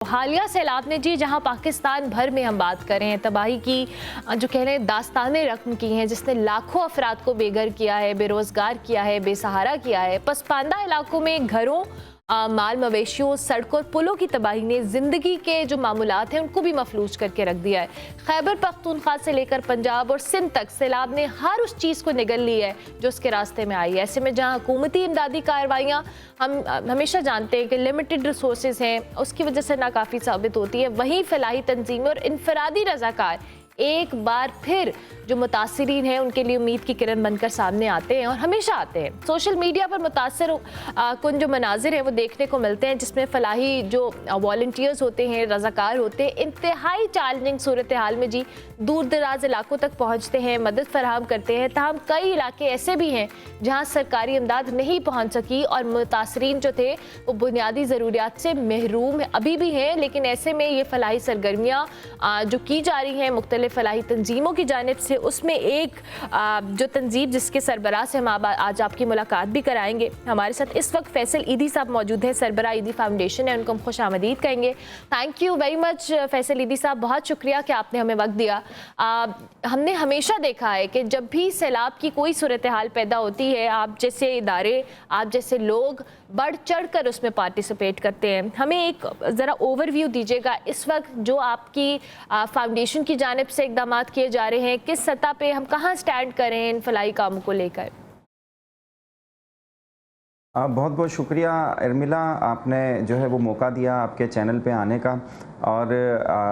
हालिया सैलाब ने जी जहां पाकिस्तान भर में हम बात करें तबाही की जो कह रहे हैं दास्तानें रकम की हैं, जिसने लाखों अफराद को बेघर किया है, बेरोजगार किया है, बेसहारा किया है। पसमानदा इलाकों में घरों, माल मवेशियों, सड़कों और पुलों की तबाही ने जिंदगी के जो मामूलात हैं उनको भी मफलूज करके रख दिया है। खैबर पख्तूनख्वा से लेकर पंजाब और सिंध तक सैलाब ने हर उस चीज़ को निगल ली है जो उसके रास्ते में आई है। ऐसे में जहां हुकूमती इमदादी कार्रवाइयाँ हम हमेशा जानते हैं कि लिमिटेड रिसोर्सेज हैं, उसकी वजह से नाकाफ़ी साबित होती है, वहीं फलाही तंजीमें और इनफरादी रज़ाकार एक बार फिर जो मुतासिरीन हैं उनके लिए उम्मीद की किरण बनकर सामने आते हैं और हमेशा आते हैं। सोशल मीडिया पर मुतासर कुन जो मनाजिर हैं वो देखने को मिलते हैं, जिसमें फलाही जो वॉलंटियर्स होते हैं, रज़ाकार होते हैं, इंतहाई चैलेंजिंग सूरत हाल में जी दूर दराज इलाकों तक पहुँचते हैं, मदद फराहम करते हैं। ताहम कई इलाके ऐसे भी हैं जहाँ सरकारी इमदाद नहीं पहुँच सकी और मुतासरीन जो थे वो बुनियादी ज़रूरियात से महरूम अभी भी हैं। लेकिन ऐसे में ये फलाही सरगर्मियाँ जो की जा रही हैं मुख्तलिफ फलाही तंजीमों की जानिब से, उसमें एक जो तंजीम जिसके सरबराह से हम आज आपकी मुलाकात भी कराएंगे। हमारे साथ इस वक्त फैसल ईदी साहब मौजूद हैं, सरबराह ईदी फाउंडेशन है, उनको हम खुश आमदीद कहेंगे। Thank you very much Faisal ईदी साहब, बहुत शुक्रिया कि आपने हमें वक्त दिया। हमने हमेशा देखा है कि जब भी सैलाब की कोई सूरत हाल पैदा होती है, आप जैसे इदारे, आप जैसे लोग बढ़ चढ़ कर उसमें पार्टिसिपेट करते हैं। हमें एक ज़रा ओवरव्यू दीजिएगा इस वक्त जो आपकी फाउंडेशन की जानिब से इक़दाम किए जा रहे हैं, किस सतह पे हम कहाँ स्टैंड करें इन फलाही कामों को लेकर। बहुत बहुत शुक्रिया अर्मिला, आपने जो है वो मौका दिया आपके चैनल पे आने का। और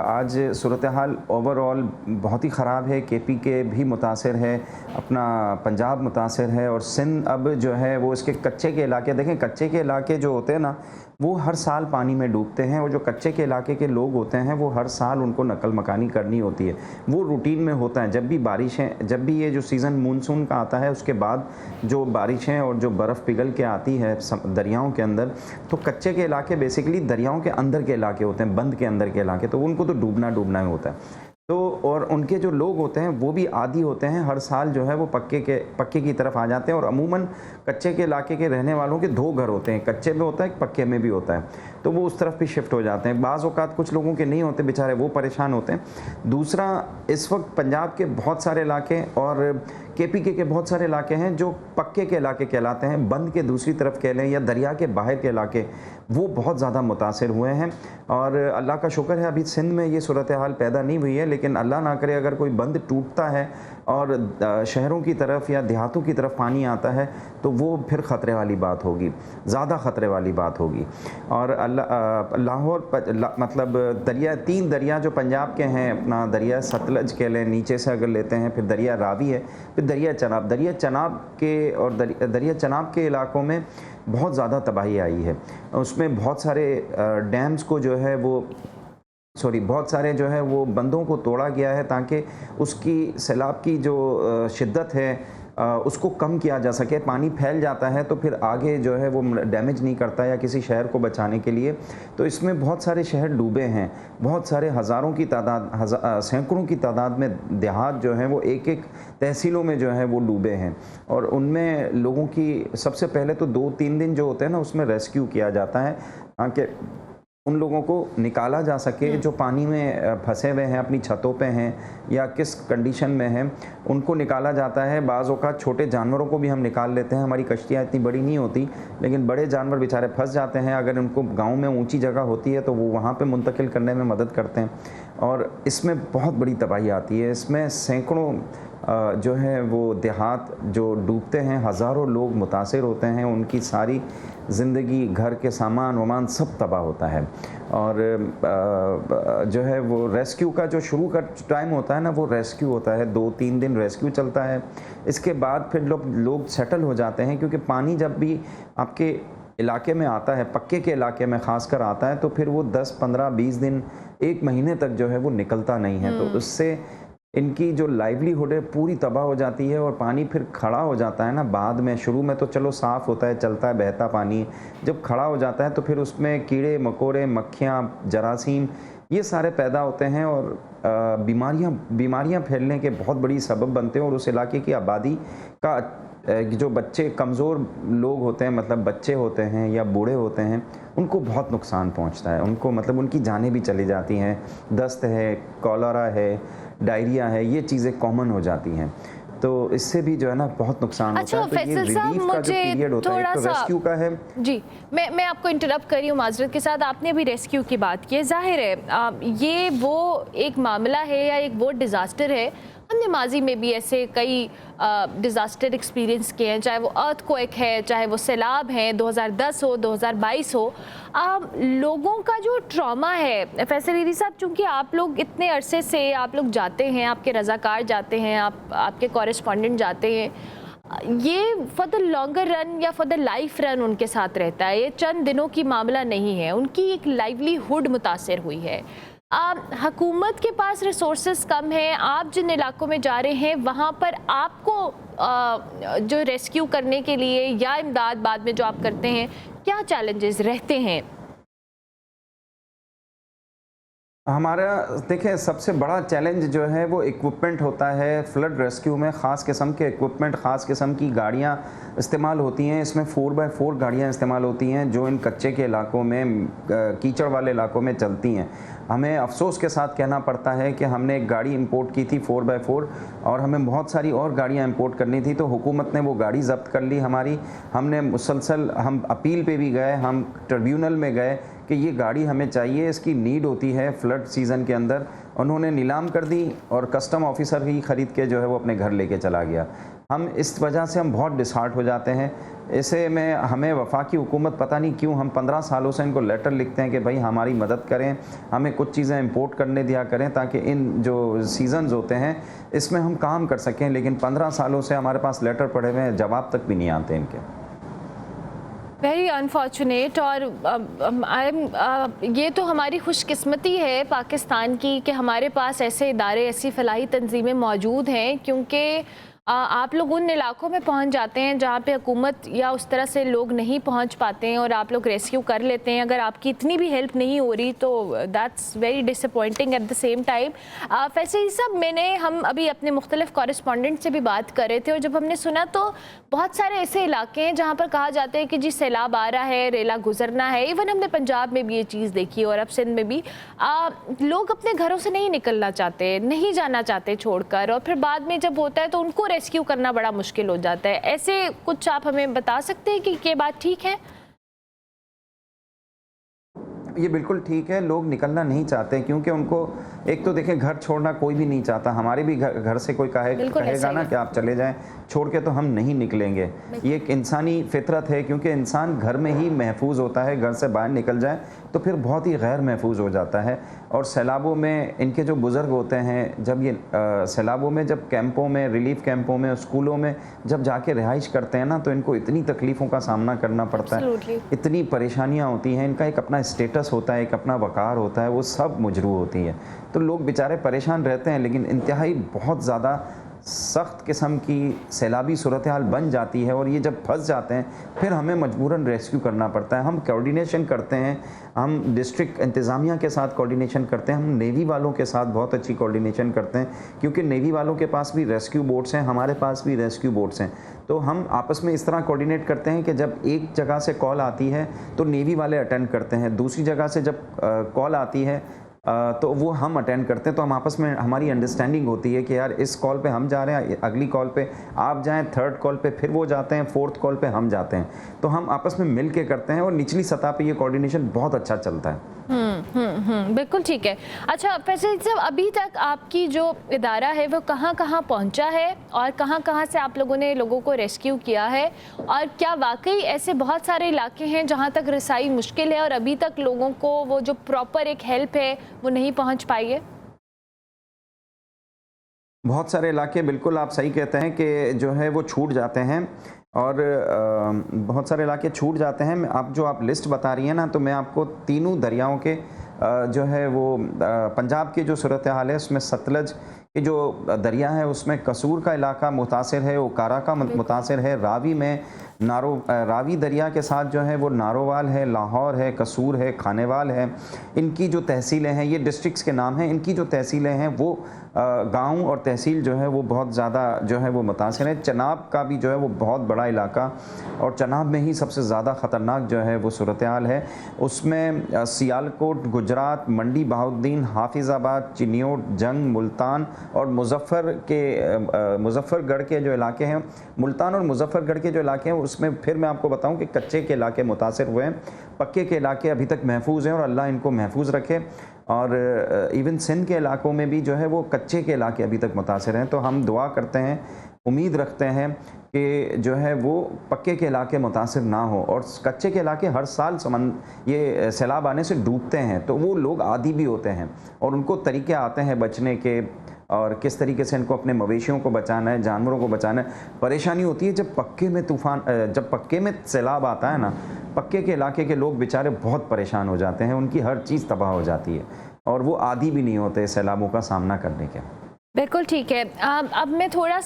आज सूरत हाल ओवरऑल बहुत ही ख़राब है। केपी के भी मुतासर है, अपना पंजाब मुतासर है और सिंध अब जो है वो इसके कच्चे के इलाके, देखें कच्चे के इलाके जो होते हैं ना वो हर साल पानी में डूबते हैं, और जो कच्चे के इलाके के लोग होते हैं वो हर साल उनको नकल मकानी करनी होती है। वो रूटीन में होता है। जब भी बारिशें, जब भी ये जो सीज़न मानसून का आता है उसके बाद जो बारिशें और जो बर्फ़ पिघल के आती है दरियाओं के अंदर, तो कच्चे के इलाके बेसिकली दरियाओं के अंदर के इलाके होते हैं, बंद के अंदर के इलाके, तो उनको तो डूबना ही होता है। तो और उनके जो लोग होते हैं वो भी आदी होते हैं, हर साल जो है वो पक्के की तरफ आ जाते हैं। और अमूमन कच्चे के इलाके के रहने वालों के दो घर होते हैं, कच्चे में होता है, पक्के में भी होता है, तो वो उस तरफ भी शिफ्ट हो जाते हैं। बाज़ औक़ात कुछ लोगों के नहीं होते बेचारे, वो परेशान होते हैं। दूसरा, इस वक्त पंजाब के बहुत सारे इलाके और केपी के बहुत सारे इलाके हैं जो पक्के के इलाके कहलाते हैं, बंद के दूसरी तरफ कह लें या दरिया के बाहर के इलाके, वो बहुत ज़्यादा मुतासिर हुए हैं। और अल्लाह का शुक्र है अभी सिंध में ये सूरत हाल पैदा नहीं हुई है, लेकिन अल्लाह ना करे अगर कोई बंद टूटता है और शहरों की तरफ या देहातों की तरफ पानी आता है तो वो फिर ख़तरे वाली बात होगी, ज़्यादा ख़तरे वाली बात होगी। और लाहौर मतलब दरिया, 3 दरिया जो पंजाब के हैं, अपना दरिया सतलज कह लें, नीचे से अगर लेते हैं, फिर दरिया रावी है, फिर दरिया चनाब के और दरिया चनाब के इलाकों में बहुत ज़्यादा तबाही आई है। उसमें बहुत सारे डैम्स को जो है वो बहुत सारे जो है वो बंधों को तोड़ा गया है ताकि उसकी सैलाब की जो शिद्दत है उसको कम किया जा सके। पानी फैल जाता है तो फिर आगे जो है वो डैमेज नहीं करता या किसी शहर को बचाने के लिए। तो इसमें बहुत सारे शहर डूबे हैं, बहुत सारे हज़ारों की तादाद, सैकड़ों की तादाद में देहात जो हैं वो एक तहसीलों में जो है वो डूबे हैं। और उनमें लोगों की सबसे पहले तो 2-3 दिन जो होते हैं ना उसमें रेस्क्यू किया जाता है ताकि उन लोगों को निकाला जा सके जो पानी में फंसे हुए हैं, अपनी छतों पे हैं या किस कंडीशन में हैं, उनको निकाला जाता है। बाज़ औक़ात छोटे जानवरों को भी हम निकाल लेते हैं, हमारी कश्तियाँ इतनी बड़ी नहीं होती, लेकिन बड़े जानवर बेचारे फंस जाते हैं। अगर उनको गांव में ऊंची जगह होती है तो वो वहाँ पे मुंतकिल करने में मदद करते हैं। और इसमें बहुत बड़ी तबाही आती है, इसमें सैकड़ों जो है वो देहात जो डूबते हैं, हज़ारों लोग मुतासिर होते हैं, उनकी सारी ज़िंदगी, घर के सामान वामान सब तबाह होता है। और जो है वो रेस्क्यू का जो शुरू का टाइम होता है ना, वो रेस्क्यू होता है, 2-3 दिन रेस्क्यू चलता है। इसके बाद फिर लोग सेटल हो जाते हैं, क्योंकि पानी जब भी आपके इलाके में आता है, पक्के के इलाके में ख़ासकर आता है, तो फिर वो 10, 15, 20 दिन, 1 महीने तक जो है वो निकलता नहीं है। तो उससे इनकी जो लाइवलीहुड है पूरी तबाह हो जाती है। और पानी फिर खड़ा हो जाता है ना बाद में, शुरू में तो चलो साफ़ होता है, चलता है, बहता पानी, जब खड़ा हो जाता है तो फिर उसमें कीड़े मकोड़े, मक्खियाँ, जरासीम, ये सारे पैदा होते हैं और बीमारियां फैलने के बहुत बड़ी सबब बनते हैं। और उस इलाके की आबादी का जो बच्चे कमज़ोर लोग होते हैं, मतलब बच्चे होते हैं या बूढ़े होते हैं, उनको बहुत नुकसान पहुंचता है। उनको मतलब उनकी जानें भी चली जाती हैं। दस्त है, कॉलरा है, डायरिया है, ये चीज़ें कॉमन हो जाती हैं। तो इससे भी जो है ना बहुत नुकसान अच्छा, होता है। तो ये फैसल साहब, रिलीफ का जो पीरियड होता है, एक तो रेस्क्यू का है। जी, मैं आपको इंटरप्ट कर रही हूँ माजरत के साथ। आपने अभी रेस्क्यू की बात की है, जाहिर है ये वो एक मामला है या एक वो डिज़ास्टर है। हमने माजी में भी ऐसे कई डिज़ास्टर एक्सपीरियंस किए हैं, चाहे वो अर्थक्वेक है, चाहे वो सैलाब है, 2010 हो, 2022 हो। लोगों का जो ट्रॉमा है, फैसल दीदी साहब, चूँकि आप लोग इतने अरसे से आप लोग जाते हैं, आपके रज़ाकार जाते हैं, आपके कॉरेस्पॉन्डेंट जाते हैं, ये फॉर द लॉन्गर रन या फॉर द लाइफ रन उनके साथ रहता है। ये चंद दिनों की मामला नहीं है, उनकी एक लाइवलीहुड मुतासर हुई है। हुकूमत के पास रिसोर्सेज कम हैं। आप जिन इलाकों में जा रहे हैं वहाँ पर आपको जो रेस्क्यू करने के लिए या इमदाद बाद में जो आप करते हैं, क्या चैलेंजेस रहते हैं? हमारा देखिए सबसे बड़ा चैलेंज जो है वो इक्विपमेंट होता है। फ्लड रेस्क्यू में ख़ास किस्म के इक्विपमेंट, ख़ास किस्म की गाड़ियाँ इस्तेमाल होती हैं। इसमें 4x4 गाड़ियाँ इस्तेमाल होती हैं जो इन कच्चे के इलाकों में, कीचड़ वाले इलाकों में चलती हैं। हमें अफसोस के साथ कहना पड़ता है कि हमने एक गाड़ी इंपोर्ट की थी 4x4 और हमें बहुत सारी और गाड़ियाँ इंपोर्ट करनी थी, तो हुकूमत ने वो गाड़ी ज़ब्त कर ली हमारी। हमने मुसलसल हम अपील पे भी गए, हम ट्रिब्यूनल में गए कि ये गाड़ी हमें चाहिए, इसकी नीड होती है फ्लड सीज़न के अंदर। उन्होंने नीलाम कर दी और कस्टम ऑफिसर ही ख़रीद के जो है वो अपने घर लेके चला गया। हम इस वजह से हम बहुत डिसहार्ट हो जाते हैं। ऐसे में हमें वफाकी हुकूमत पता नहीं क्यों, हम 15 सालों से इनको लेटर लिखते हैं कि भाई हमारी मदद करें, हमें कुछ चीज़ें इंपोर्ट करने दिया करें ताकि इन जो सीज़न्स होते हैं इसमें हम काम कर सकें, लेकिन 15 सालों से हमारे पास लेटर पड़े हुए हैं, जवाब तक भी नहीं आते इनके। Very unfortunate. और ये तो हमारी खुशकिस्मती है पाकिस्तान की कि हमारे पास ऐसे इदारे, ऐसी फलाही तंजीमें मौजूद हैं, क्योंकि आप लोग उन इलाकों में पहुंच जाते हैं जहां पे हुकूमत या उस तरह से लोग नहीं पहुंच पाते हैं और आप लोग रेस्क्यू कर लेते हैं। अगर आपकी इतनी भी हेल्प नहीं हो रही तो that's very disappointing at the same time. वैसे ही सब हम अभी अपने मुख्तलिफ कॉरेस्पॉन्डेंट से भी बात कर रहे थे और जब हमने सुना तो बहुत सारे ऐसे इलाके हैं जहाँ पर कहा जाता है कि जी सैलाब आ रहा है, रेला गुजरना है। इवन हमने पंजाब में भी ये चीज़ देखी और अब सिंध में भी लोग अपने घरों से नहीं निकलना चाहते, नहीं जाना चाहते छोड़कर, और फिर बाद में जब होता है तो उनको रेस्क्यू करना बड़ा मुश्किल हो जाता है। ऐसे कुछ आप हमें बता सकते हैं कि ये बात ठीक है? ये बिल्कुल ठीक है, लोग निकलना नहीं चाहते क्योंकि उनको एक तो देखें घर छोड़ना कोई भी नहीं चाहता। हमारे भी घर से कोई कहेगा ना कि आप चले जाएं, छोड़ के तो हम नहीं निकलेंगे। ये एक इंसानी फितरत है, क्योंकि इंसान घर में ही महफूज होता है, घर से बाहर निकल जाए तो फिर बहुत ही गैर महफूज हो जाता है। और सैलाबों में इनके जो बुज़ुर्ग होते हैं, जब ये सैलाबों में, जब कैंपों में, रिलीफ कैंपों में, स्कूलों में जब जाके रिहाइश करते हैं ना, तो इनको इतनी तकलीफ़ों का सामना करना पड़ता है, इतनी परेशानियाँ होती हैं। इनका एक अपना स्टेटस होता है, एक अपना वक़ार होता है, वो सब मजरू होती है। तो लोग बेचारे परेशान रहते हैं, लेकिन इंतहाई बहुत ज़्यादा सख्त किस्म की सैलाबी सूरत हाल बन जाती है और ये जब फंस जाते हैं फिर हमें मजबूरन रेस्क्यू करना पड़ता है। हम कोऑर्डिनेशन करते हैं, हम डिस्ट्रिक्ट इंतज़ामिया के साथ कोऑर्डिनेशन करते हैं, हम नेवी वालों के साथ बहुत अच्छी कोऑर्डिनेशन करते हैं, क्योंकि नेवी वालों के पास भी रेस्क्यू बोट्स हैं, हमारे पास भी रेस्क्यू बोट्स हैं। तो हम आपस में इस तरह कोऑर्डिनेट करते हैं कि जब एक जगह से कॉल आती है तो नेवी वाले अटेंड करते हैं, दूसरी जगह से जब कॉल आती है तो वो हम अटेंड करते हैं। तो हम आपस में, हमारी अंडरस्टैंडिंग होती है कि यार इस कॉल पे हम जा रहे हैं, अगली कॉल पे आप जाएं, थर्ड कॉल पे फिर वो जाते हैं, फोर्थ कॉल पे हम जाते हैं। तो हम आपस में मिल के करते हैं और निचली सतह पे ये कोऑर्डिनेशन बहुत अच्छा चलता है। बिल्कुल ठीक है। अच्छा फैसल साहब, अभी तक आपकी जो इदारा है वो कहाँ कहाँ पहुँचा है और कहाँ कहाँ से आप लोगों ने लोगों को रेस्क्यू किया है, और क्या वाकई ऐसे बहुत सारे इलाके हैं जहाँ तक रसाई मुश्किल है और अभी तक लोगों को वो जो प्रॉपर एक हेल्प है वो नहीं पहुँच पाई है? बहुत सारे इलाके, बिल्कुल आप सही कहते हैं कि जो है वो छूट जाते हैं और बहुत सारे इलाके छूट जाते हैं। जो आप लिस्ट बता रही हैं ना, तो मैं आपको तीनों दरियाओं के जो है वो पंजाब की जो सूरत हाल है उसमें सतलज कि जो दरिया है उसमें कसूर का इलाका मुतासिर है, ओकारा का मुतासिर है, रावी में रावी दरिया के साथ जो है वो नारोवाल है, लाहौर है, कसूर है, खानेवाल है। इनकी जो तहसीलें हैं, ये डिस्ट्रिक्ट्स के नाम हैं, इनकी जो तहसीलें हैं वो गांव और तहसील जो है वो बहुत ज़्यादा जो है वो मुतासिर है। चनाब का भी जो है वो बहुत बड़ा इलाका, और चनाब में ही सबसे ज़्यादा ख़तरनाक जो है वो सूरत हाल है। उसमें सियालकोट, गुजरात, मंडी बहाउद्दीन, हाफिज़ाबाद, चिन्योट, जंग, मुल्तान और मुजफ्फरगढ़ के जो इलाके हैं, मुल्तान और मुजफ्फरगढ़ के जो इलाके हैं उसमें फिर मैं आपको बताऊं कि कच्चे के इलाके मुतासिर हुए हैं, पक्के के इलाके अभी तक महफूज हैं और अल्लाह इनको महफूज रखे। और इवन सिंध के इलाकों में भी जो है वो कच्चे के इलाके अभी तक मुतासिर हैं। तो हम दुआ करते हैं, उम्मीद रखते हैं कि जो है वो पक्के के इलाके मुतासिर ना हो। और कच्चे के इलाके हर साल ये सैलाब आने से डूबते हैं, तो वो लोग आदी भी होते हैं और उनको तरीके आते हैं बचने के, और किस तरीके से इनको अपने मवेशियों को बचाना है, जानवरों को बचाना है। परेशानी होती है जब पक्के में सैलाब आता है ना, पक्के के इलाके के लोग बेचारे बहुत परेशान हो जाते हैं, उनकी हर चीज़ तबाह हो जाती है और वो आदी भी नहीं होते सैलाबों का सामना करने के। बिल्कुल ठीक है। अब मैं थोड़ा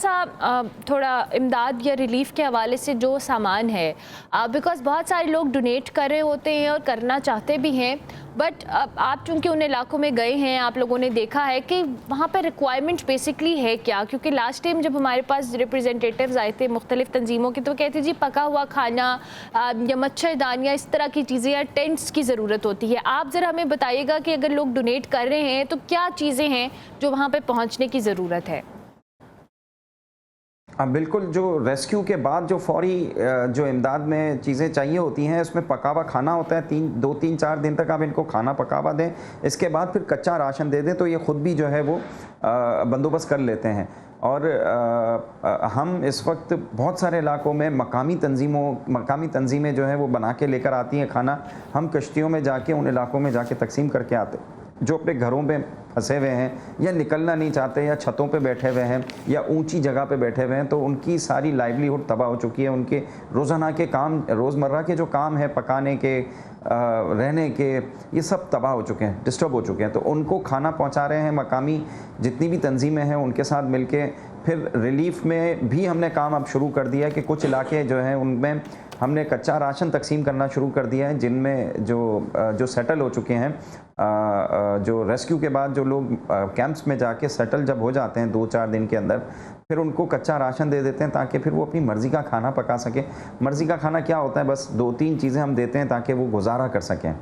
इमदाद या रिलीफ के हवाले से जो सामान है, बिकॉज़ बहुत सारे लोग डोनेट कर रहे होते हैं और करना चाहते भी हैं, बट आप चूँकि उन इलाकों में गए हैं, आप लोगों ने देखा है कि वहाँ पर रिक्वायरमेंट बेसिकली है क्या। क्योंकि लास्ट टाइम जब हमारे पास रिप्रेजेंटेटिव्स आए थे मुख्तलिफ तंजीमों के, तो कहते जी पका हुआ खाना या मच्छरदानियाँ, इस तरह की चीज़ें या टेंट्स की ज़रूरत होती है। आप ज़रा हमें बताइएगा कि अगर लोग डोनेट कर रहे हैं तो क्या चीज़ें हैं जो वहाँ पर पहुँचने की ज़रूरत है। बिल्कुल, जो रेस्क्यू के बाद जो फौरी जो इमदाद में चीज़ें चाहिए होती हैं, उसमें पका हुआ खाना होता है। 2-3-4 दिन तक आप इनको खाना पका हुआ दें, इसके बाद फिर कच्चा राशन दे दें तो ये ख़ुद भी जो है वो बंदोबस्त कर लेते हैं। और हम इस वक्त बहुत सारे इलाकों में मकामी तंजीमें जो है वो बना के लेकर आती हैं खाना। हम कश्तियों में जाके उन इलाकों में जाके तकसीम करके आते हैं जो अपने घरों में फंसे हुए हैं या निकलना नहीं चाहते, या छतों पे बैठे हुए हैं, या ऊंची जगह पे बैठे हुए हैं, तो उनकी सारी लाइवलीहुड तबाह हो चुकी है। उनके रोज़ाना के काम, रोज़मर्रा के जो काम है, पकाने के, रहने के, ये सब तबाह हो चुके हैं, डिस्टर्ब हो चुके हैं। तो उनको खाना पहुंचा रहे हैं मकामी जितनी भी तंजीमें हैं उनके साथ मिलके। फिर रिलीफ में भी हमने काम अब शुरू कर दिया है कि कुछ इलाके जो हैं उनमें हमने कच्चा राशन तकसीम करना शुरू कर दिया है, जिनमें जो सेटल हो चुके हैं, जो रेस्क्यू के बाद जो लोग कैंप्स में जाके सेटल जब हो जाते हैं 2-4 दिन के अंदर, फिर उनको कच्चा राशन दे देते हैं ताकि फिर वो अपनी मर्ज़ी का खाना पका सकें। मर्ज़ी का खाना क्या होता है, बस 2-3 चीज़ें हम देते हैं ताकि वो गुजारा कर सकें।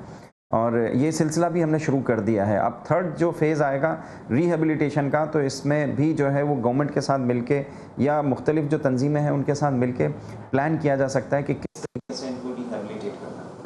और ये सिलसिला भी हमने शुरू कर दिया है। अब थर्ड जो फेज़ आएगा रिहेबिलिटेशन का, तो इसमें भी जो है वो गवर्नमेंट के साथ मिलके या मुख्तलिफ जो तंजीमें हैं उनके साथ मिलके प्लान किया जा सकता है कि किस तरीके से